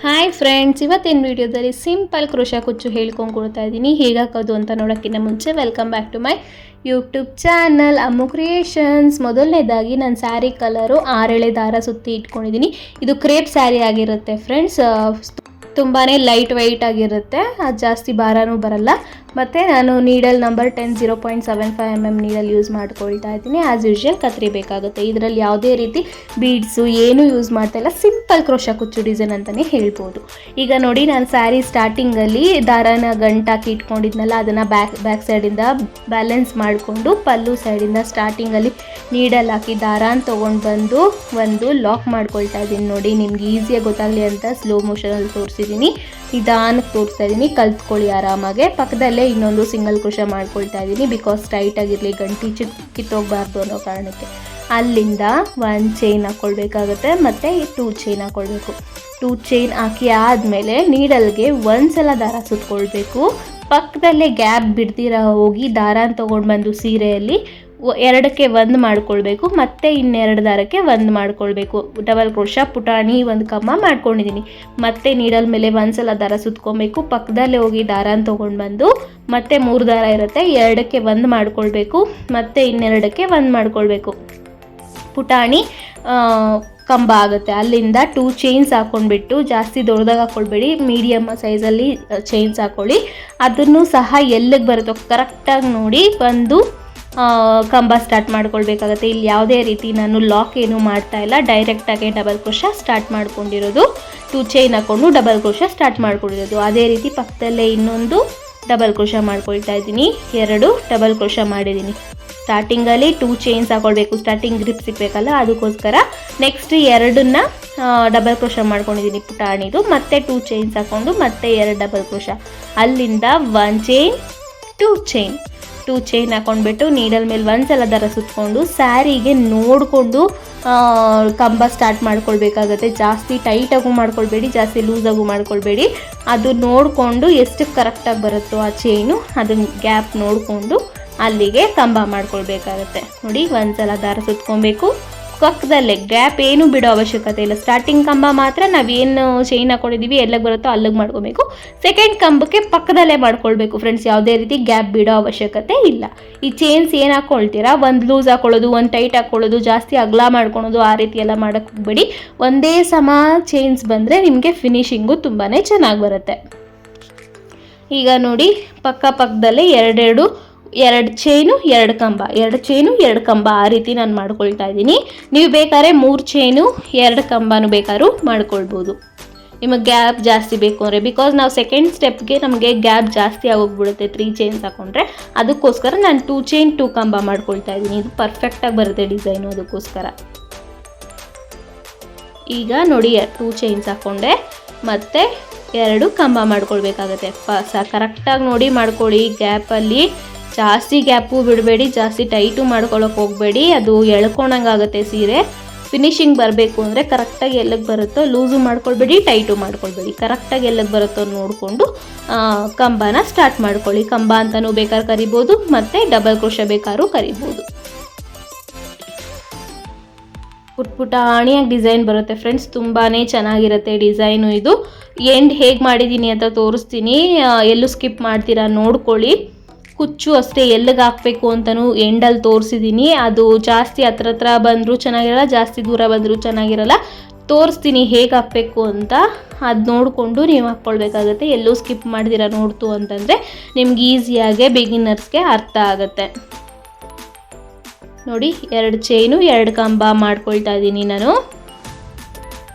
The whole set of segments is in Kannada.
ಹಾಯ್ ಫ್ರೆಂಡ್ಸ್, ಇವತ್ತಿನ ವಿಡಿಯೋದಲ್ಲಿ ಸಿಂಪಲ್ ಕ್ರೋಶಾ ಕುಚ್ಚು ಹೇಳ್ಕೊಂಡು ಕೊಡ್ತಾ ಇದ್ದೀನಿ. ಹೇಗೆ ಹಾಕೋದು ಅಂತ ನೋಡೋಕ್ಕಿಂತ ಮುಂಚೆ welcome back to my YouTube channel Ammu creations. ಮೊದಲನೇದಾಗಿ ನಾನು ಸ್ಯಾರಿ ಕಲರು 6 ಎಳೆ ದಾರ ಸುತ್ತಿ ಇಟ್ಕೊಂಡಿದ್ದೀನಿ. ಇದು ಕ್ರೇಪ್ ಸ್ಯಾರಿ ಆಗಿರುತ್ತೆ ಫ್ರೆಂಡ್ಸ್. ತುಂಬಾ ಲೈಟ್ ವೆಯ್ಟ್ ಆಗಿರುತ್ತೆ, ಅದು ಜಾಸ್ತಿ ಭಾರನೂ ಬರಲ್ಲ. ಮತ್ತು ನಾನು needle number 10 0.75 mm needle use ಮಾಡ್ಕೊಳ್ತಾ ಇದ್ದೀನಿ. ಆ್ಯಸ್ ಯೂಶ್ವಲ್ ಕತ್ರಿ ಬೇಕಾಗುತ್ತೆ. ಇದರಲ್ಲಿ ಯಾವುದೇ ರೀತಿ ಬೀಡ್ಸು ಏನೂ ಯೂಸ್ ಮಾಡ್ತಾ ಇಲ್ಲ. ಸಿಂಪಲ್ ಕ್ರೋಶಾ ಕುಚ್ಚು ಡಿಸೈನ್ ಅಂತಲೇ ಹೇಳ್ಬೋದು. ಈಗ ನೋಡಿ, ನಾನು ಸ್ಯಾರಿ ಸ್ಟಾರ್ಟಿಂಗಲ್ಲಿ ದಾರಾನ ಗಂಟಾಕಿ ಇಟ್ಕೊಂಡಿದ್ನಲ್ಲ, ಅದನ್ನು ಬ್ಯಾಕ್ ಸೈಡಿಂದ ಬ್ಯಾಲೆನ್ಸ್ ಮಾಡಿಕೊಂಡು ಪಲ್ಲು ಸೈಡಿಂದ ಸ್ಟಾರ್ಟಿಂಗಲ್ಲಿ ನೀಡಲ್ ಹಾಕಿ ದಾರಾನ ತೊಗೊಂಡು ಬಂದು ಒಂದು ಲಾಕ್ ಮಾಡ್ಕೊಳ್ತಾ ಇದ್ದೀನಿ. ನೋಡಿ, ನಿಮ್ಗೆ ಈಸಿಯಾಗಿ ಗೊತ್ತಾಗಲಿ ಅಂತ ಸ್ಲೋ ಮೋಷನಲ್ಲಿ ತೋರಿಸಿದ್ದೀನಿ, ನಿಧಾನಕ್ಕೆ ತೋರಿಸ್ತಾ ಇದ್ದೀನಿ. ಕಲ್ತ್ಕೊಳ್ಳಿ ಆರಾಮಾಗೆ. ಪಕ್ಕದಲ್ಲೇ ಇನ್ನೊಂದು ಸಿಂಗಲ್ ಕ್ರೋಶಾ ಮಾಡ್ಕೊಳ್ತಾ ಇದ್ದೀನಿ, ಬಿಕಾಸ್ ಟೈಟ್ ಆಗಿರಲಿ, ಗಂಟಿ ಕಿತ್ತೋಗಬಾರ್ದು ಅನ್ನೋ ಕಾರಣಕ್ಕೆ. ಅಲ್ಲಿಂದ 1 ಚೈನ್ ಹಾಕ್ಕೊಳ್ಬೇಕಾಗುತ್ತೆ, ಮತ್ತು 2 ಚೈನ್ ಹಾಕ್ಕೊಳ್ಬೇಕು. 2 ಚೈನ್ ಹಾಕಿ ಆದಮೇಲೆ ನೀಡಲ್ಗೆ ಒಂದ್ಸಲ ದಾರ ಸುತ್ಕೊಳ್ಬೇಕು. ಪಕ್ಕದಲ್ಲೇ ಗ್ಯಾಪ್ ಬಿಡ್ದಿರ ಹೋಗಿ ದಾರಾನ ತೊಗೊಂಡು ಬಂದು ಸೀರೆಯಲ್ಲಿ 2ಕ್ಕೆ 1 ಮಾಡ್ಕೊಳ್ಬೇಕು, ಮತ್ತು ಇನ್ನೆರಡು ದಾರಕ್ಕೆ 1 ಮಾಡ್ಕೊಳ್ಬೇಕು. ಡಬಲ್ ಕ್ರೋಶಾ ಪುಟಾಣಿ 1 ಕಮ್ಮ ಮಾಡ್ಕೊಂಡಿದ್ದೀನಿ. ಮತ್ತು ನೀಡಲ್ ಮೇಲೆ ಒಂದ್ಸಲ ದಾರ ಸುತ್ಕೊಬೇಕು. ಪಕ್ಕದಲ್ಲೇ ಹೋಗಿ ದಾರಾನ ತೊಗೊಂಡು ಬಂದು ಮತ್ತೆ 3 ದಾರ ಇರುತ್ತೆ, 2ಕ್ಕೆ 1 ಮಾಡ್ಕೊಳ್ಬೇಕು, ಮತ್ತು ಇನ್ನೆರಡಕ್ಕೆ 1 ಮಾಡ್ಕೊಳ್ಬೇಕು. ಪುಟಾಣಿ ಕಂಬ ಆಗುತ್ತೆ. ಅಲ್ಲಿಂದ 2 ಚೈನ್ಸ್ ಹಾಕ್ಕೊಂಡ್ಬಿಟ್ಟು, ಜಾಸ್ತಿ ದೊಡ್ಡದಾಗಿ ಹಾಕ್ಕೊಳ್ಬೇಡಿ, ಮೀಡಿಯಮ್ ಸೈಜಲ್ಲಿ ಚೈನ್ಸ್ ಹಾಕ್ಕೊಳ್ಳಿ. ಅದನ್ನು ಸಹ ಎಲ್ಲಿಗೆ ಬರುತ್ತೋ ಕರೆಕ್ಟಾಗಿ ನೋಡಿ ಒಂದು ಕಂಬ ಸ್ಟಾರ್ಟ್ ಮಾಡ್ಕೊಳ್ಬೇಕಾಗತ್ತೆ. ಇಲ್ಲಿ ಯಾವುದೇ ರೀತಿ ನಾನು ಲಾಕ್ ಏನೂ ಮಾಡ್ತಾ ಇಲ್ಲ, ಡೈರೆಕ್ಟಾಗಿ ಡಬಲ್ ಕ್ರೋಶಾ ಸ್ಟಾರ್ಟ್ ಮಾಡ್ಕೊಂಡಿರೋದು. 2 ಚೈನ್ ಹಾಕ್ಕೊಂಡು ಡಬಲ್ ಕ್ರೋಶಾ ಸ್ಟಾರ್ಟ್ ಮಾಡ್ಕೊಂಡಿರೋದು. ಅದೇ ರೀತಿ ಪಕ್ಕದಲ್ಲೇ ಇನ್ನೊಂದು ಡಬಲ್ ಕ್ರೋಶಾ ಮಾಡ್ಕೊಳ್ತಾ ಇದ್ದೀನಿ. 2 ಡಬಲ್ ಕ್ರೋಶಾ ಮಾಡಿದ್ದೀನಿ. ಸ್ಟಾರ್ಟಿಂಗಲ್ಲಿ 2 ಚೈನ್ಸ್ ಹಾಕ್ಕೊಳ್ಬೇಕು, ಸ್ಟಾರ್ಟಿಂಗ್ ಗ್ರಿಪ್ ಸಿಗಬೇಕಲ್ಲ, ಅದಕ್ಕೋಸ್ಕರ. ನೆಕ್ಸ್ಟ್ 2ನ್ನ ಡಬಲ್ ಕ್ರೋಶಾ ಮಾಡ್ಕೊಂಡಿದ್ದೀನಿ ಪುಟಾಣಿದು, ಮತ್ತೆ 2 ಚೈನ್ಸ್ ಹಾಕ್ಕೊಂಡು ಮತ್ತೆ 2 ಡಬಲ್ ಕ್ರೋಶಾ. ಅಲ್ಲಿಂದ 1 ಚೈನ್ 2 ಚೈನ್ 2 ಚೈನ್ ಹಾಕ್ಕೊಂಡ್ಬಿಟ್ಟು ನೀಡಲ್ ಮೇಲೆ ಒಂದ್ಸಲ ದಾರ ಸುತ್ಕೊಂಡು ಸ್ಯಾರಿಗೆ ನೋಡಿಕೊಂಡು ಕಂಬ ಸ್ಟಾರ್ಟ್ ಮಾಡ್ಕೊಳ್ಬೇಕಾಗತ್ತೆ. ಜಾಸ್ತಿ ಟೈಟಾಗೂ ಮಾಡ್ಕೊಳ್ಬೇಡಿ, ಜಾಸ್ತಿ ಲೂಸಾಗೂ ಮಾಡ್ಕೊಳ್ಬೇಡಿ. ಅದು ನೋಡಿಕೊಂಡು ಎಷ್ಟು ಕರೆಕ್ಟಾಗಿ ಬರುತ್ತೋ ಆ ಚೈನು, ಅದನ್ನ ಗ್ಯಾಪ್ ನೋಡಿಕೊಂಡು ಅಲ್ಲಿಗೆ ಕಂಬ ಮಾಡ್ಕೊಳ್ಬೇಕಾಗತ್ತೆ. ನೋಡಿ, ಒಂದ್ಸಲ ದಾರ ಸುತ್ಕೊಬೇಕು. ಪಕ್ಕದಲ್ಲೇ ಗ್ಯಾಪ್ ಏನು ಬಿಡೋ ಅವಶ್ಯಕತೆ ಇಲ್ಲ. ಸ್ಟಾರ್ಟಿಂಗ್ ಕಂಬ ಮಾತ್ರ ನಾವೇನು ಚೈನ್ ಹಾಕ್ಕೊಂಡಿದ್ದೀವಿ ಎಲ್ಲಿಗೆ ಬರುತ್ತೋ ಅಲ್ಲಿಗೆ ಮಾಡ್ಕೊಬೇಕು. ಸೆಕೆಂಡ್ ಕಂಬಕ್ಕೆ ಪಕ್ಕದಲ್ಲೇ ಮಾಡ್ಕೊಳ್ಬೇಕು ಫ್ರೆಂಡ್ಸ್, ಯಾವುದೇ ರೀತಿ ಗ್ಯಾಪ್ ಬಿಡೋ ಅವಶ್ಯಕತೆ ಇಲ್ಲ. ಈ ಚೈನ್ಸ್ ಏನು ಹಾಕ್ಕೊಳ್ತೀರಾ, ಒಂದು ಲೂಸ್ ಹಾಕ್ಕೊಳ್ಳೋದು, ಒಂದು ಟೈಟ್ ಹಾಕ್ಕೊಳ್ಳೋದು, ಜಾಸ್ತಿ ಅಗಲ ಮಾಡ್ಕೊಳೋದು, ಆ ರೀತಿ ಎಲ್ಲ ಮಾಡೋಕ್ಕೆ ಹೋಗಬೇಡಿ. ಒಂದೇ ಸಮ ಚೈನ್ಸ್ ಬಂದರೆ ನಿಮಗೆ ಫಿನಿಶಿಂಗು ತುಂಬಾ ಚೆನ್ನಾಗಿ ಬರುತ್ತೆ. ಈಗ ನೋಡಿ, ಪಕ್ಕದಲ್ಲೇ 2 ಚೈನು 2 ಕಂಬ, 2 ಚೈನು 2 ಕಂಬ, ಆ ರೀತಿ ನಾನು ಮಾಡ್ಕೊಳ್ತಾ ಇದ್ದೀನಿ. ನೀವು ಬೇಕಾದ್ರೆ 3 ಚೈನು 2 ಕಂಬನೂ ಬೇಕಾದ್ರೂ ಮಾಡ್ಕೊಳ್ಬೋದು, ನಿಮಗೆ ಗ್ಯಾಪ್ ಜಾಸ್ತಿ ಬೇಕು ಅಂದರೆ. ಬಿಕಾಸ್ ನಾವು ಸೆಕೆಂಡ್ ಸ್ಟೆಪ್ಗೆ ನಮಗೆ ಗ್ಯಾಪ್ ಜಾಸ್ತಿ ಆಗೋಗ್ಬಿಡುತ್ತೆ 3 ಚೈನ್ಸ್ ಹಾಕ್ಕೊಂಡ್ರೆ. ಅದಕ್ಕೋಸ್ಕರ ನಾನು 2 ಚೈನ್ 2 ಕಂಬ ಮಾಡ್ಕೊಳ್ತಾ ಇದ್ದೀನಿ. ಇದು ಪರ್ಫೆಕ್ಟಾಗಿ ಬರುತ್ತೆ ಡಿಸೈನು, ಅದಕ್ಕೋಸ್ಕರ. ಈಗ ನೋಡಿ, 2 ಚೈನ್ಸ್ ಹಾಕ್ಕೊಂಡೆ, ಮತ್ತು 2 ಕಂಬ ಮಾಡ್ಕೊಳ್ಬೇಕಾಗತ್ತೆ. ಕರೆಕ್ಟಾಗಿ ನೋಡಿ ಮಾಡ್ಕೊಳ್ಳಿ. ಗ್ಯಾಪಲ್ಲಿ ಜಾಸ್ತಿ ಗ್ಯಾಪು ಬಿಡಬೇಡಿ, ಜಾಸ್ತಿ ಟೈಟು ಮಾಡ್ಕೊಳ್ಳೋಕೆ ಹೋಗಬೇಡಿ, ಅದು ಎಳ್ಕೊಂಡಂಗಾಗುತ್ತೆ ಸೀರೆ. ಫಿನಿಶಿಂಗ್ ಬರಬೇಕು ಅಂದರೆ ಕರೆಕ್ಟಾಗಿ ಎಲ್ಲಿಗೆ ಬರುತ್ತೋ ಲೂಸು ಮಾಡ್ಕೊಳ್ಬೇಡಿ, ಟೈಟು ಮಾಡ್ಕೊಳ್ಬೇಡಿ. ಕರೆಕ್ಟಾಗಿ ಎಲ್ಲಿಗೆ ಬರುತ್ತೋ ನೋಡಿಕೊಂಡು ಕಂಬನ ಸ್ಟಾರ್ಟ್ ಮಾಡ್ಕೊಳ್ಳಿ. ಕಂಬ ಅಂತಲೂ ಬೇಕಾದ್ರೆ ಕರಿಬೋದು, ಮತ್ತು ಡಬಲ್ ಕ್ರೋಶಾ ಬೇಕಾದ್ರೂ ಕರಿಬೋದು. ಪುಟಾಣಿಯಾಗಿ ಡಿಸೈನ್ ಬರುತ್ತೆ ಫ್ರೆಂಡ್ಸ್, ತುಂಬಾ ಚೆನ್ನಾಗಿರುತ್ತೆ ಡಿಸೈನು. ಇದು ಎಂಡ್ ಹೇಗೆ ಮಾಡಿದ್ದೀನಿ ಅಂತ ತೋರಿಸ್ತೀನಿ, ಎಲ್ಲೂ ಸ್ಕಿಪ್ ಮಾಡ್ತೀರಾ ನೋಡ್ಕೊಳ್ಳಿ. ಕುಚ್ಚು ಅಷ್ಟೇ ಎಲ್ಲಿಗೆ ಹಾಕಬೇಕು ಅಂತಲೂ ಎಂಡಲ್ಲಿ ತೋರಿಸಿದ್ದೀನಿ. ಅದು ಜಾಸ್ತಿ ಹತ್ರ ಬಂದರೂ ಚೆನ್ನಾಗಿರಲ್ಲ, ಜಾಸ್ತಿ ದೂರ ಬಂದರೂ ಚೆನ್ನಾಗಿರಲ್ಲ. ತೋರಿಸ್ತೀನಿ ಹೇಗೆ ಹಾಕಬೇಕು ಅಂತ, ಅದು ನೋಡಿಕೊಂಡು ನೀವು ಹಾಕ್ಕೊಳ್ಬೇಕಾಗತ್ತೆ. ಎಲ್ಲೂ ಸ್ಕಿಪ್ ಮಾಡ್ದಿರ ನೋಡ್ತು ಅಂತಂದರೆ ನಿಮ್ಗೆ ಈಸಿಯಾಗೆ ಬಿಗಿನರ್ಸ್ಗೆ ಅರ್ಥ ಆಗುತ್ತೆ. ನೋಡಿ, 2 ಚೈನು 2 ಕಂಬ ಮಾಡ್ಕೊಳ್ತಾ ಇದ್ದೀನಿ ನಾನು.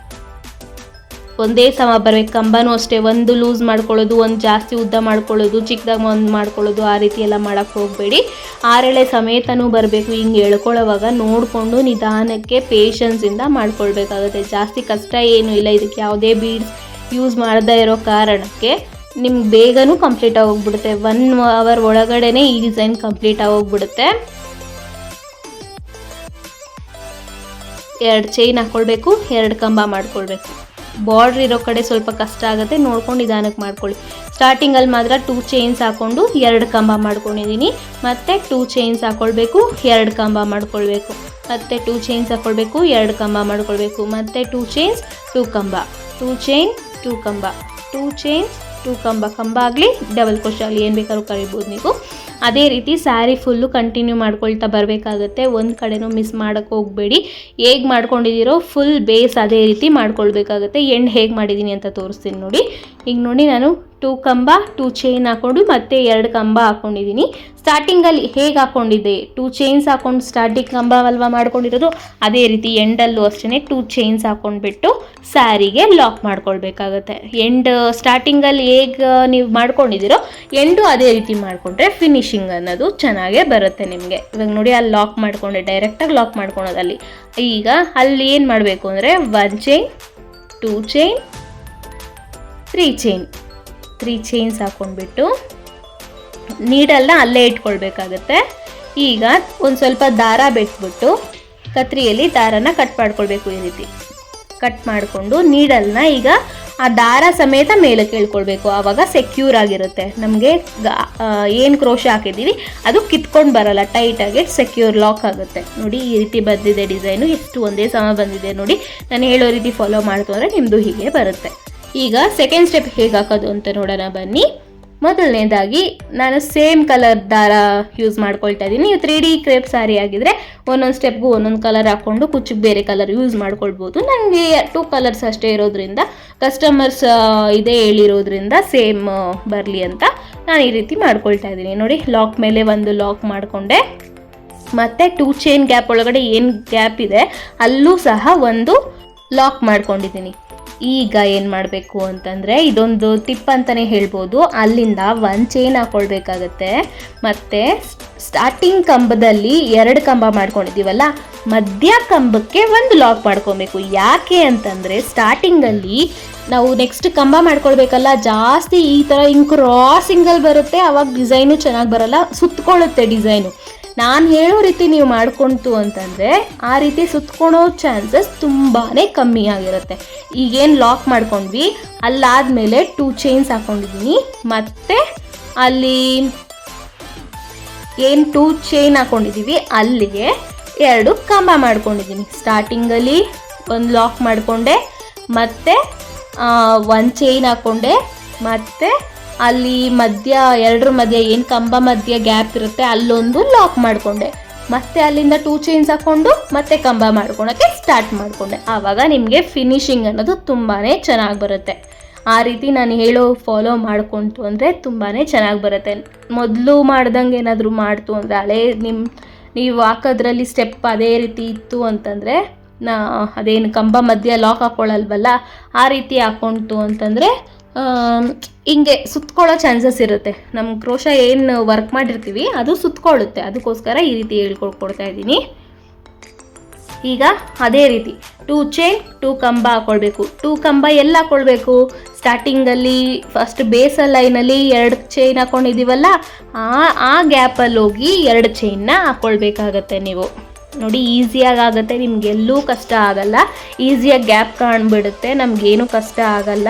ಒಂದೇ ಸಮ ಬರಬೇಕು. ಕಂಬನೂ ಅಷ್ಟೇ, ಒಂದು ಲೂಸ್ ಮಾಡ್ಕೊಳ್ಳೋದು, ಒಂದು ಜಾಸ್ತಿ ಉದ್ದ ಮಾಡ್ಕೊಳ್ಳೋದು, ಚಿಕ್ಕದಾಗಿ ಒಂದು ಮಾಡ್ಕೊಳ್ಳೋದು, ಆ ರೀತಿ ಎಲ್ಲ ಮಾಡೋಕ್ಕೆ ಹೋಗಬೇಡಿ. 6 ಎಳೆ ಸಮೇತನೂ ಬರಬೇಕು. ಹಿಂಗೆ ಎಳ್ಕೊಳ್ಳೋವಾಗ ನೋಡಿಕೊಂಡು ನಿಧಾನಕ್ಕೆ ಪೇಷನ್ಸಿಂದ ಮಾಡ್ಕೊಳ್ಬೇಕಾಗುತ್ತೆ. ಜಾಸ್ತಿ ಕಷ್ಟ ಏನೂ ಇಲ್ಲ. ಇದಕ್ಕೆ ಯಾವುದೇ ಬೀಡ್ಸ್ ಯೂಸ್ ಮಾಡದೇ ಇರೋ ಕಾರಣಕ್ಕೆ ನಿಮ್ಗೆ ಬೇಗನೂ ಕಂಪ್ಲೀಟ್ ಆಗೋಗ್ಬಿಡುತ್ತೆ. 1 ಅವರ್ ಒಳಗಡೆನೇ ಈ ಡಿಸೈನ್ ಕಂಪ್ಲೀಟ್ ಆಗೋಗ್ಬಿಡುತ್ತೆ. 2 ಚೈನ್ ಹಾಕ್ಕೊಳ್ಬೇಕು, 2 ಕಂಬ ಮಾಡ್ಕೊಳ್ಬೇಕು. ಬಾರ್ಡ್ರ್ ಇರೋ ಕಡೆ ಸ್ವಲ್ಪ ಕಷ್ಟ ಆಗುತ್ತೆ, ನೋಡ್ಕೊಂಡು ನಿಧಾನಕ್ಕೆ ಮಾಡ್ಕೊಳ್ಳಿ. ಸ್ಟಾರ್ಟಿಂಗಲ್ಲಿ ಮಾತ್ರ 2 ಚೈನ್ಸ್ ಹಾಕ್ಕೊಂಡು 2 ಕಂಬ ಮಾಡ್ಕೊಂಡಿದ್ದೀನಿ. ಮತ್ತು 2 ಚೈನ್ಸ್ ಹಾಕ್ಕೊಳ್ಬೇಕು, 2 ಕಂಬ ಮಾಡ್ಕೊಳ್ಬೇಕು, ಮತ್ತು 2 ಚೈನ್ಸ್ ಹಾಕ್ಕೊಳ್ಬೇಕು, 2 ಕಂಬ ಮಾಡ್ಕೊಳ್ಬೇಕು, ಮತ್ತು 2 ಚೈನ್ಸ್ 2 ಕಂಬ, 2 ಚೈನ್ 2 ಕಂಬ, 2 ಚೈನ್ಸ್ 2 ಕಂಬ, ಕಂಬ ಆಗಲಿ ಡಬಲ್ ಕ್ರೋಶ ಆಗಲಿ ಏನು ಬೇಕಾದ್ರೂ ಕರಿಬೋದು ನೀವು. ಅದೇ ರೀತಿ ಸ್ಯಾರಿ ಫುಲ್ಲು ಕಂಟಿನ್ಯೂ ಮಾಡ್ಕೊಳ್ತಾ ಬರಬೇಕಾಗತ್ತೆ. ಒಂದು ಕಡೆನೂ ಮಿಸ್ ಮಾಡೋಕ್ಕೆ ಹೋಗಬೇಡಿ. ಹೇಗೆ ಮಾಡ್ಕೊಂಡಿದ್ದೀರೋ ಫುಲ್ ಬೇಸ್ ಅದೇ ರೀತಿ ಮಾಡ್ಕೊಳ್ಬೇಕಾಗತ್ತೆ. ಎಂಡ್ ಹೇಗೆ ಮಾಡಿದ್ದೀನಿ ಅಂತ ತೋರಿಸ್ತೀನಿ ನೋಡಿ. ಈಗ ನೋಡಿ ನಾನು 2 ಕಂಬ 2 ಚೈನ್ ಹಾಕ್ಕೊಂಡು ಮತ್ತೆ 2 ಕಂಬ ಹಾಕ್ಕೊಂಡಿದ್ದೀನಿ. ಸ್ಟಾರ್ಟಿಂಗಲ್ಲಿ ಹೇಗೆ ಹಾಕ್ಕೊಂಡಿದ್ದೆ 2 ಚೈನ್ಸ್ ಹಾಕ್ಕೊಂಡು ಸ್ಟಾರ್ಟಿಂಗ್ ಕಂಬ ಅಲ್ವಾ ಮಾಡ್ಕೊಂಡಿರೋದು, ಅದೇ ರೀತಿ ಎಂಡಲ್ಲೂ ಅಷ್ಟೇ 2 ಚೈನ್ಸ್ ಹಾಕ್ಕೊಂಡ್ಬಿಟ್ಟು ಸ್ಯಾರಿಗೆ ಲಾಕ್ ಮಾಡ್ಕೊಳ್ಬೇಕಾಗತ್ತೆ. ಎಂಡ್ ಸ್ಟಾರ್ಟಿಂಗಲ್ಲಿ ಹೇಗೆ ನೀವು ಮಾಡ್ಕೊಂಡಿದ್ದೀರೋ ಎಂಡು ಅದೇ ರೀತಿ ಮಾಡಿಕೊಂಡ್ರೆ ಫಿನಿಶಿಂಗ್ ಅನ್ನೋದು ಚೆನ್ನಾಗೇ ಬರುತ್ತೆ ನಿಮಗೆ. ಇವಾಗ ನೋಡಿ ಅಲ್ಲಿ ಲಾಕ್ ಮಾಡಿಕೊಂಡೆ, ಡೈರೆಕ್ಟಾಗಿ ಲಾಕ್ ಮಾಡ್ಕೊಳೋದಲ್ಲಿ. ಈಗ ಅಲ್ಲಿ ಏನು ಮಾಡಬೇಕು ಅಂದರೆ 1 ಚೈನ್ 2 ಚೈನ್ 3 ಚೈನ್ 3 ಚೈನ್ಸ್ ಹಾಕ್ಕೊಂಡ್ಬಿಟ್ಟು ನೀಡಲ್ನ ಅಲ್ಲೇ ಇಟ್ಕೊಳ್ಬೇಕಾಗತ್ತೆ. ಈಗ ಒಂದು ಸ್ವಲ್ಪ ದಾರ ಬಿಟ್ಬಿಟ್ಟು ಕತ್ರಿಯಲ್ಲಿ ದಾರನ ಕಟ್ ಮಾಡ್ಕೊಳ್ಬೇಕು. ಈ ರೀತಿ ಕಟ್ ಮಾಡಿಕೊಂಡು ನೀಡಲ್ನ ಈಗ ಆ ದಾರ ಸಮೇತ ಮೇಲಕ್ಕೆ ಇಳ್ಕೊಳ್ಬೇಕು. ಆವಾಗ ಸೆಕ್ಯೂರ್ ಆಗಿರುತ್ತೆ. ನಮಗೆ ಏನು ಕ್ರೋಶ ಹಾಕಿದ್ದೀವಿ ಅದು ಕಿತ್ಕೊಂಡು ಬರಲ್ಲ, ಟೈಟಾಗಿ ಸೆಕ್ಯೂರ್ ಲಾಕ್ ಆಗುತ್ತೆ. ನೋಡಿ ಈ ರೀತಿ ಬಂದಿದೆ ಡಿಸೈನು, ಎಷ್ಟು ಒಂದೇ ಸಮ ಬಂದಿದೆ ನೋಡಿ. ನಾನು ಹೇಳೋ ರೀತಿ ಫಾಲೋ ಮಾಡ್ತು ಅಂದರೆ ನಿಮ್ಮದು ಹೀಗೆ ಬರುತ್ತೆ. ಈಗ ಸೆಕೆಂಡ್ ಸ್ಟೆಪ್ ಹೇಗೆ ಹಾಕೋದು ಅಂತ ನೋಡೋಣ ಬನ್ನಿ. ಮೊದಲನೇದಾಗಿ ನಾನು ಸೇಮ್ ಕಲರ್ ದಾರ ಯೂಸ್ ಮಾಡ್ಕೊಳ್ತಾ ಇದ್ದೀನಿ. ನೀವು 3D ಕ್ರೇಪ್ ಸ್ಯಾರಿ ಆಗಿದ್ರೆ ಒಂದೊಂದು ಸ್ಟೆಪ್ಗೂ ಒಂದೊಂದು ಕಲರ್ ಹಾಕ್ಕೊಂಡು ಕುಚ್ಚಿಗೆ ಬೇರೆ ಕಲರ್ ಯೂಸ್ ಮಾಡ್ಕೊಳ್ಬೋದು. ನನಗೆ 2 ಕಲರ್ಸ್ ಅಷ್ಟೇ ಇರೋದ್ರಿಂದ ಕಸ್ಟಮರ್ಸ್ ಇದೇ ಹೇಳಿರೋದ್ರಿಂದ ಸೇಮ್ ಬರಲಿ ಅಂತ ನಾನು ಈ ರೀತಿ ಮಾಡ್ಕೊಳ್ತಾ ಇದ್ದೀನಿ. ನೋಡಿ ಲಾಕ್ ಮೇಲೆ ಒಂದು ಲಾಕ್ ಮಾಡಿಕೊಂಡೆ, ಮತ್ತು 2 ಚೈನ್ ಗ್ಯಾಪ್ ಒಳಗಡೆ ಏನು ಗ್ಯಾಪ್ ಇದೆ ಅಲ್ಲೂ ಸಹ ಒಂದು ಲಾಕ್ ಮಾಡ್ಕೊಂಡಿದ್ದೀನಿ. ಈಗ ಏನು ಮಾಡಬೇಕು ಅಂತಂದರೆ ಇದೊಂದು ಟಿಪ್ ಅಂತಲೇ ಹೇಳ್ಬೋದು. ಅಲ್ಲಿಂದ 1 ಚೈನ್ ಹಾಕ್ಕೊಳ್ಬೇಕಾಗತ್ತೆ. ಮತ್ತು ಸ್ಟಾರ್ಟಿಂಗ್ ಕಂಬದಲ್ಲಿ 2 ಕಂಬ ಮಾಡ್ಕೊಂಡಿದ್ದೀವಲ್ಲ, ಮಧ್ಯ ಕಂಬಕ್ಕೆ ಒಂದು ಲಾಕ್ ಮಾಡ್ಕೊಬೇಕು. ಯಾಕೆ ಅಂತಂದರೆ ಸ್ಟಾರ್ಟಿಂಗಲ್ಲಿ ನಾವು ನೆಕ್ಸ್ಟ್ ಕಂಬ ಮಾಡ್ಕೊಳ್ಬೇಕಲ್ಲ, ಜಾಸ್ತಿ ಈ ಥರ ಹಿಂಗೆ ಕ್ರಾಸಿಂಗಲ್ಲಿ ಬರುತ್ತೆ, ಆವಾಗ ಡಿಸೈನು ಚೆನ್ನಾಗಿ ಬರಲ್ಲ, ಸುತ್ತಕೊಳ್ಳುತ್ತೆ ಡಿಸೈನು. ನಾನು ಹೇಳೋ ರೀತಿ ನೀವು ಮಾಡ್ಕೊಂತು ಅಂತಂದರೆ ಆ ರೀತಿ ಸುತ್ಕೊಳೋ ಚಾನ್ಸಸ್ ತುಂಬಾ ಕಮ್ಮಿ ಆಗಿರುತ್ತೆ. ಈಗೇನು ಲಾಕ್ ಮಾಡ್ಕೊಂಡ್ವಿ ಅಲ್ಲಾದಮೇಲೆ 2 ಚೈನ್ಸ್ ಹಾಕ್ಕೊಂಡಿದ್ದೀನಿ, ಮತ್ತು ಅಲ್ಲಿ ಏನು 2 ಚೈನ್ ಹಾಕ್ಕೊಂಡಿದ್ದೀವಿ ಅಲ್ಲಿಗೆ 2 ಕಂಬ ಮಾಡ್ಕೊಂಡಿದ್ದೀನಿ. ಸ್ಟಾರ್ಟಿಂಗಲ್ಲಿ ಒಂದು ಲಾಕ್ ಮಾಡಿಕೊಂಡೆ, ಮತ್ತು 1 ಚೈನ್ ಹಾಕ್ಕೊಂಡೆ, ಮತ್ತು ಅಲ್ಲಿ ಮಧ್ಯ 2 ಮಧ್ಯ ಏನು ಕಂಬ ಮಧ್ಯ ಗ್ಯಾಪ್ ಇರುತ್ತೆ ಅಲ್ಲೊಂದು ಲಾಕ್ ಮಾಡಿಕೊಂಡೆ, ಮತ್ತೆ ಅಲ್ಲಿಂದ 2 ಚೈನ್ಸ್ ಹಾಕ್ಕೊಂಡು ಮತ್ತೆ ಕಂಬ ಮಾಡ್ಕೊಳಕ್ಕೆ ಸ್ಟಾರ್ಟ್ ಮಾಡಿಕೊಂಡೆ. ಆವಾಗ ನಿಮಗೆ ಫಿನಿಶಿಂಗ್ ಅನ್ನೋದು ತುಂಬಾ ಚೆನ್ನಾಗಿ ಬರುತ್ತೆ. ಆ ರೀತಿ ನಾನು ಹೇಳೋ ಫಾಲೋ ಮಾಡ್ಕೊಂತು ಅಂದರೆ ತುಂಬಾ ಚೆನ್ನಾಗಿ ಬರುತ್ತೆ. ಮೊದಲು ಮಾಡ್ದಂಗೆ ಏನಾದರೂ ಮಾಡ್ತು ಅಂದರೆ ನೀವು ಹಾಕೋದ್ರಲ್ಲಿ ಸ್ಟೆಪ್ ಅದೇ ರೀತಿ ಇತ್ತು ಅಂತಂದರೆ ಅದೇನು ಕಂಬ ಮಧ್ಯ ಲಾಕ್ ಹಾಕ್ಕೊಳ್ಳಲ್ವಲ್ಲ, ಆ ರೀತಿ ಹಾಕ್ಕೊಂತು ಅಂತಂದರೆ ಹಿಂಗೆ ಸುತ್ಕೊಳ್ಳೋ ಚಾನ್ಸಸ್ ಇರುತ್ತೆ. ನಮ್ಮ ಕ್ರೋಶ ಏನು ವರ್ಕ್ ಮಾಡಿರ್ತೀವಿ ಅದು ಸುತ್ಕೊಳ್ಳುತ್ತೆ. ಅದಕ್ಕೋಸ್ಕರ ಈ ರೀತಿ ಹೇಳ್ಕೊಡ್ತಾ ಇದ್ದೀನಿ. ಈಗ ಅದೇ ರೀತಿ 2 ಚೈನ್ 2 ಕಂಬ ಹಾಕ್ಕೊಳ್ಬೇಕು. 2 ಕಂಬ ಎಲ್ಲ ಹಾಕ್ಕೊಳ್ಬೇಕು. ಸ್ಟಾರ್ಟಿಂಗಲ್ಲಿ ಫಸ್ಟ್ ಬೇಸಲ್ ಲೈನಲ್ಲಿ 2 ಚೈನ್ ಹಾಕ್ಕೊಂಡಿದ್ದೀವಲ್ಲ, ಆ ಗ್ಯಾಪಲ್ಲಿ ಹೋಗಿ 2 ಚೈನ್ನ ಹಾಕ್ಕೊಳ್ಬೇಕಾಗತ್ತೆ ನೀವು. ನೋಡಿ ಈಸಿಯಾಗಿ ಆಗುತ್ತೆ, ನಿಮಗೆಲ್ಲೂ ಕಷ್ಟ ಆಗಲ್ಲ. ಈಸಿಯಾಗಿ ಗ್ಯಾಪ್ ಕಾಣ್ಬಿಡುತ್ತೆ, ನಮಗೇನು ಕಷ್ಟ ಆಗಲ್ಲ.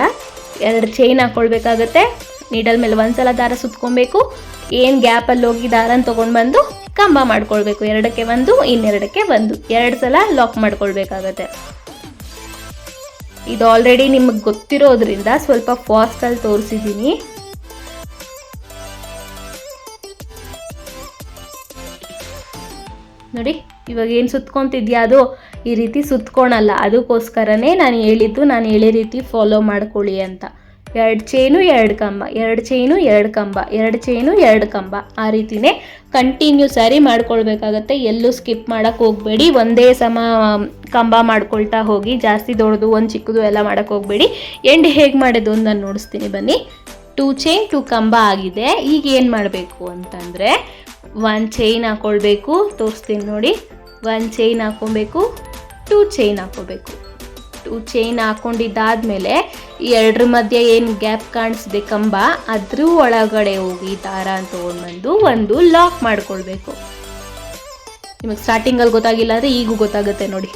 2 ಚೈನ್ ಹಾಕ್ಕೊಳ್ಬೇಕಾಗತ್ತೆ. ನೀಡಲ್ ಮೇಲೆ ಒಂದ್ಸಲ ದಾರ ಸುತ್ಕೊಬೇಕು. ಏನು ಗ್ಯಾಪಲ್ಲಿ ಹೋಗಿ ದಾರನ ತೊಗೊಂಡು ಬಂದು ಕಂಬ ಮಾಡ್ಕೊಳ್ಬೇಕು. 2ಕ್ಕೆ 1 ಇನ್ನೆರಡಕ್ಕೆ 1 2 ಸಲ ಲಾಕ್ ಮಾಡ್ಕೊಳ್ಬೇಕಾಗತ್ತೆ. ಇದು ಆಲ್ರೆಡಿ ನಿಮಗೆ ಗೊತ್ತಿರೋದ್ರಿಂದ ಸ್ವಲ್ಪ ಫಾಸ್ಟಲ್ಲಿ ತೋರಿಸಿದ್ದೀನಿ. ನೋಡಿ ಇವಾಗ ಏನು ಸುತ್ಕೊತಿದ್ಯಾ ಅದು ಈ ರೀತಿ ಸುತ್ಕೊಳಲ್ಲ. ಅದಕ್ಕೋಸ್ಕರನೇ ನಾನು ಹೇಳಿದ್ದು, ನಾನು ಹೇಳೋ ರೀತಿ ಫಾಲೋ ಮಾಡ್ಕೊಳ್ಳಿ ಅಂತ. 2 ಚೈನು 2 ಕಂಬ, 2 ಚೈನು 2 ಕಂಬ, 2 ಚೈನು 2 ಕಂಬ, ಆ ರೀತಿನೇ ಕಂಟಿನ್ಯೂ ಸ್ಯಾರಿ ಮಾಡ್ಕೊಳ್ಬೇಕಾಗತ್ತೆ. ಎಲ್ಲೂ ಸ್ಕಿಪ್ ಮಾಡೋಕ್ಕೆ ಹೋಗಬೇಡಿ. ಒಂದೇ ಸಮ ಕಂಬ ಮಾಡ್ಕೊಳ್ತಾ ಹೋಗಿ, ಜಾಸ್ತಿ ದೊಡ್ಡದು ಒಂದು ಚಿಕ್ಕದು ಎಲ್ಲ ಮಾಡೋಕ್ಕೆ ಹೋಗಬೇಡಿ. ಎಂಡ್ ಹೇಗೆ ಮಾಡೋದು ಅಂತ ನಾನು ನೋಡಿಸ್ತೀನಿ ಬನ್ನಿ. 2 ಚೈನ್ 2 ಕಂಬ ಆಗಿದೆ. ಈಗ ಏನು ಮಾಡಬೇಕು ಅಂತಂದರೆ 1 ಚೈನ್ ಹಾಕ್ಕೊಳ್ಬೇಕು. ತೋರಿಸ್ತೀನಿ ನೋಡಿ. 1 ಚೈನ್ ಹಾಕ್ಕೊಬೇಕು, 2 ಚೈನ್ ಹಾಕ್ಕೋಬೇಕು. 2 ಚೈನ್ ಹಾಕ್ಕೊಂಡಿದ್ದಾದಮೇಲೆ ಈ 2 ಮಧ್ಯೆ ಏನು ಗ್ಯಾಪ್ ಕಾಣಿಸಿದೆ ಕಂಬ, ಅದ್ರ ಒಳಗಡೆ ಹೋಗಿ ದಾರ ತೊಗೊಂಡ್ಬಂದು ಒಂದು ಲಾಕ್ ಮಾಡ್ಕೊಳ್ಬೇಕು. ನಿಮಗೆ ಸ್ಟಾರ್ಟಿಂಗಲ್ಲಿ ಗೊತ್ತಾಗಿಲ್ಲ ಅಂದರೆ ಈಗೂ ಗೊತ್ತಾಗುತ್ತೆ ನೋಡಿ.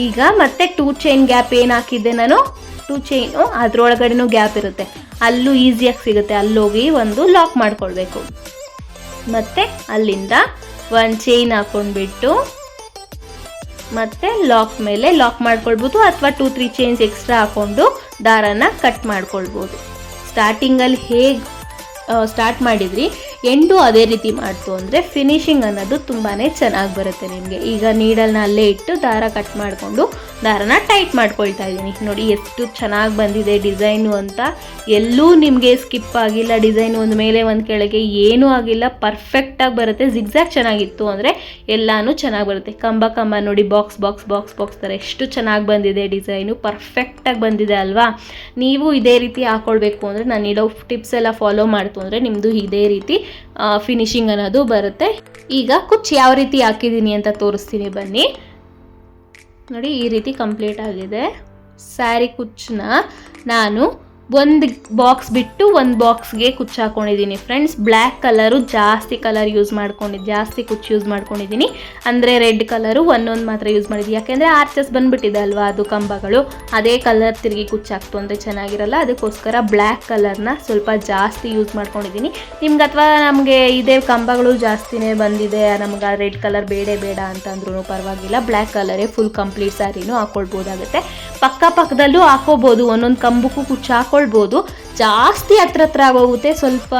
ಈಗ ಮತ್ತೆ 2 ಚೈನ್ ಗ್ಯಾಪ್ ಏನು ಹಾಕಿದ್ದೆ ನಾನು, 2 ಚೈನು ಅದರೊಳಗಡೆನೂ ಗ್ಯಾಪ್ ಇರುತ್ತೆ, ಅಲ್ಲೂ ಈಸಿಯಾಗಿ ಸಿಗುತ್ತೆ. ಅಲ್ಲೋಗಿ ಒಂದು ಲಾಕ್ ಮಾಡ್ಕೊಳ್ಬೇಕು. ಮತ್ತು ಅಲ್ಲಿಂದ 1 ಚೈನ್ ಹಾಕ್ಕೊಂಡ್ಬಿಟ್ಟು ಮತ್ತು ಲಾಕ್ ಮೇಲೆ ಲಾಕ್ ಮಾಡ್ಕೊಳ್ಬೋದು, ಅಥವಾ 2-3 ಚೈನ್ಸ್ ಎಕ್ಸ್ಟ್ರಾ ಹಾಕ್ಕೊಂಡು ದಾರನ ಕಟ್ ಮಾಡ್ಕೊಳ್ಬೋದು. ಸ್ಟಾರ್ಟಿಂಗಲ್ಲಿ ಹೇಗೆ ಸ್ಟಾರ್ಟ್ ಮಾಡಿದ್ರಿ ಎಂಡು ಅದೇ ರೀತಿ ಮಾಡ್ತು ಅಂದರೆ ಫಿನಿಶಿಂಗ್ ಅನ್ನೋದು ತುಂಬಾ ಚೆನ್ನಾಗಿ ಬರುತ್ತೆ ನಿಮಗೆ. ಈಗ ನೀಡಲ್ನ ಅಲ್ಲೇ ಇಟ್ಟು ದಾರ ಕಟ್ ಮಾಡಿಕೊಂಡು ದಾರನ ಟೈಟ್ ಮಾಡ್ಕೊಳ್ತಾ ಇದ್ದೀನಿ. ನೋಡಿ ಎಷ್ಟು ಚೆನ್ನಾಗಿ ಬಂದಿದೆ ಡಿಸೈನು ಅಂತ. ಎಲ್ಲೂ ನಿಮಗೆ ಸ್ಕಿಪ್ ಆಗಿಲ್ಲ, ಡಿಸೈನ್ ಒಂದು ಮೇಲೆ ಒಂದು ಕೆಳಗೆ ಏನೂ ಆಗಿಲ್ಲ, ಪರ್ಫೆಕ್ಟಾಗಿ ಬರುತ್ತೆ. ಜಿಗ್ಜಾಗ್ ಚೆನ್ನಾಗಿತ್ತು ಅಂದರೆ ಎಲ್ಲನೂ ಚೆನ್ನಾಗಿ ಬರುತ್ತೆ. ಕಂಬ ನೋಡಿ ಬಾಕ್ಸ್ ಥರ ಎಷ್ಟು ಚೆನ್ನಾಗಿ ಬಂದಿದೆ ಡಿಸೈನು, ಪರ್ಫೆಕ್ಟಾಗಿ ಬಂದಿದೆ ಅಲ್ವಾ. ನೀವು ಇದೇ ರೀತಿ ಹಾಕ್ಕೊಳ್ಬೇಕು ಅಂದರೆ ನಾನು ಇಡೋ ಟಿಪ್ಸ್ ಎಲ್ಲ ಫಾಲೋ ಮಾಡ್ತು ಅಂದರೆ ನಿಮ್ಮದು ಇದೇ ರೀತಿ ಫಿನಿಶಿಂಗ್ ಅನ್ನೋದು ಬರುತ್ತೆ. ಈಗ ಕುಚ್ಚು ಯಾವ ರೀತಿ ಹಾಕಿದ್ದೀನಿ ಅಂತ ತೋರಿಸ್ತೀನಿ ಬನ್ನಿ. ನೋಡಿ ಈ ರೀತಿ ಕಂಪ್ಲೀಟ್ ಆಗಿದೆ. ಸ್ಯಾರಿ ಕುಚ್ಚನ್ನ ನಾನು ಒಂದು ಬಾಕ್ಸ್ ಬಿಟ್ಟು ಒಂದು ಬಾಕ್ಸ್ಗೆ ಕುಚ್ಚು ಹಾಕ್ಕೊಂಡಿದ್ದೀನಿ ಫ್ರೆಂಡ್ಸ್. ಬ್ಲ್ಯಾಕ್ ಕಲರು ಜಾಸ್ತಿ ಜಾಸ್ತಿ ಕುಚ್ಚು ಯೂಸ್ ಮಾಡ್ಕೊಂಡಿದ್ದೀನಿ. ಅಂದರೆ ರೆಡ್ ಕಲರು ಒಂದೊಂದು ಮಾತ್ರ ಯೂಸ್ ಮಾಡಿದ್ದೀನಿ, ಯಾಕೆಂದರೆ ಆರ್ಚಸ್ ಬಂದುಬಿಟ್ಟಿದೆ ಅಲ್ವಾ, ಅದು ಕಂಬಗಳು ಅದೇ ಕಲರ್ ತಿರುಗಿ ಕುಚ್ಚು ಹಾಕ್ತು ಅಂದರೆ ಚೆನ್ನಾಗಿರಲ್ಲ. ಅದಕ್ಕೋಸ್ಕರ ಬ್ಲ್ಯಾಕ್ ಕಲರ್ನ ಸ್ವಲ್ಪ ಜಾಸ್ತಿ ಯೂಸ್ ಮಾಡ್ಕೊಂಡಿದ್ದೀನಿ. ನಿಮ್ಗೆ ಅಥವಾ ನಮಗೆ ಇದೇ ಕಂಬಗಳು ಜಾಸ್ತಿನೇ ಬಂದಿದೆ, ನಮ್ಗೆ ರೆಡ್ ಕಲರ್ ಬೇಡ ಅಂತಂದ್ರೂ ಪರವಾಗಿಲ್ಲ, ಬ್ಲ್ಯಾಕ್ ಕಲರೇ ಫುಲ್ ಕಂಪ್ಲೀಟ್ ಸ್ಯಾರಿನೂ ಹಾಕ್ಕೊಳ್ಬೋದಾಗುತ್ತೆ. ಪಕ್ಕದಲ್ಲೂ ಹಾಕೋಬೋದು, ಒಂದೊಂದು ಕಂಬಕ್ಕೂ ಕುಚ್ಚು ಹಾಕ್ಕೊಳ್ಬೋದು. ಜಾಸ್ತಿ ಹತ್ರ ಆಗೋಗುತ್ತೆ, ಸ್ವಲ್ಪ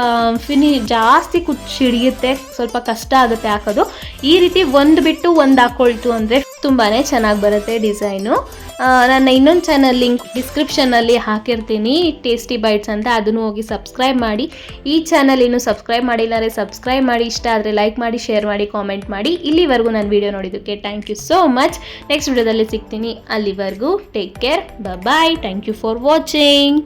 ಜಾಸ್ತಿ ಕುಚ್ಚು ಹಿಡಿಯುತ್ತೆ, ಸ್ವಲ್ಪ ಕಷ್ಟ ಆಗುತ್ತೆ ಹಾಕೋದು. ಈ ರೀತಿ ಒಂದು ಬಿಟ್ಟು ಒಂದು ಹಾಕ್ಕೊಳ್ತು ಅಂದರೆ ತುಂಬಾ ಚೆನ್ನಾಗಿ ಬರುತ್ತೆ ಡಿಸೈನು. ನನ್ನ ಇನ್ನೊಂದು ಚಾನಲ್ ಲಿಂಕ್ ಡಿಸ್ಕ್ರಿಪ್ಷನ್ನಲ್ಲಿ ಹಾಕಿರ್ತೀನಿ, ಟೇಸ್ಟಿ ಬೈಟ್ಸ್ ಅಂತ, ಅದನ್ನು ಹೋಗಿ ಸಬ್ಸ್ಕ್ರೈಬ್ ಮಾಡಿ. ಈ ಚಾನಲ್ ಇನ್ನೂ ಸಬ್ಸ್ಕ್ರೈಬ್ ಮಾಡಿಲ್ಲ ಅಂದರೆ ಸಬ್ಸ್ಕ್ರೈಬ್ ಮಾಡಿ, ಇಷ್ಟ ಆದರೆ ಲೈಕ್ ಮಾಡಿ, ಶೇರ್ ಮಾಡಿ, ಕಾಮೆಂಟ್ ಮಾಡಿ. ಇಲ್ಲಿವರೆಗೂ ನನ್ನ ವಿಡಿಯೋ ನೋಡಿದ್ದಕ್ಕೆ thank you so much. Next ವಿಡಿಯೋದಲ್ಲಿ ಸಿಗ್ತೀನಿ. ಅಲ್ಲಿವರೆಗೂ take care, bye. Thank you for watching.